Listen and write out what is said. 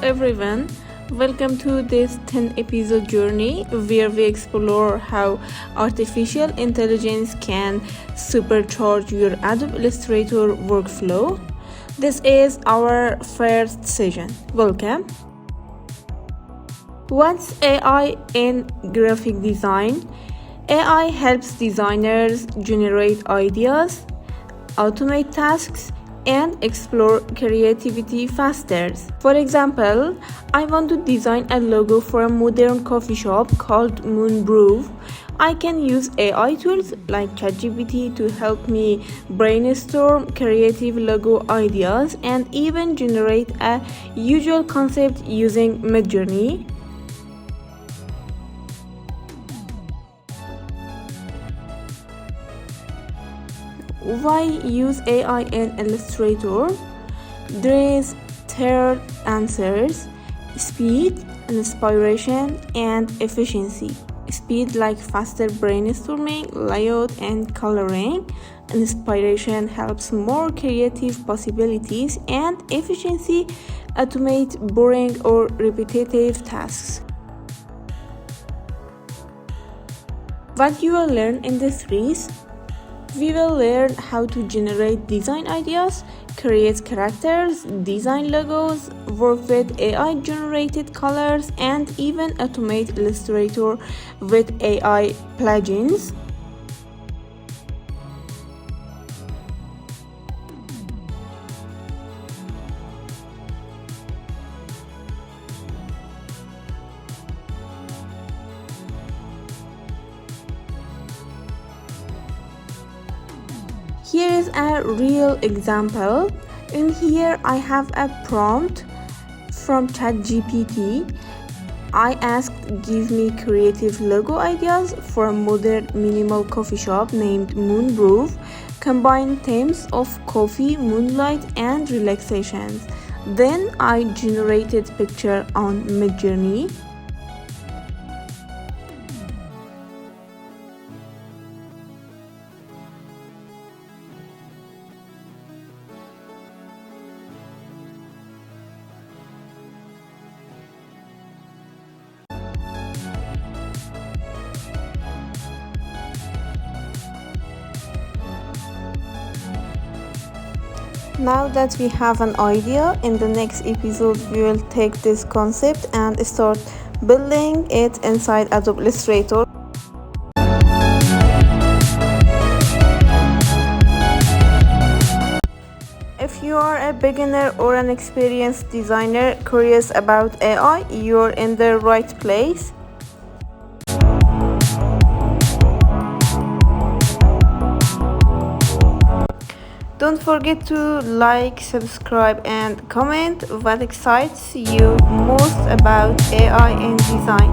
everyone, welcome to this 10 episode journey where we explore how artificial intelligence can supercharge your Adobe Illustrator workflow. This is our first session. Welcome. What's AI in graphic design? AI helps designers generate ideas, automate tasks, and explore creativity faster. For example, I want to design a logo for a modern coffee shop called Moon Brew. I can use AI tools like ChatGPT to help me brainstorm creative logo ideas and even generate a visual concept using Midjourney. Why use AI in Illustrator? There is third answers: speed, inspiration, and efficiency. Speed like faster brainstorming, layout, and coloring. Inspiration helps more creative possibilities, and efficiency automate boring or repetitive tasks. What you will learn in this series: we will learn how to generate design ideas, create characters, design logos, work with AI-generated colors, and even automate Illustrator with AI plugins. Here is a real example. In here I have a prompt from ChatGPT. I asked, give me creative logo ideas for a modern minimal coffee shop named Moon Brew. Combine themes of coffee, moonlight, and relaxation. Then I generated picture on Midjourney. Now that we have an idea, in the next episode we will take this concept and start building it inside Adobe Illustrator. If you are a beginner or an experienced designer curious about AI, you're in the right place. Don't forget to like, subscribe, and comment what excites you most about AI in design.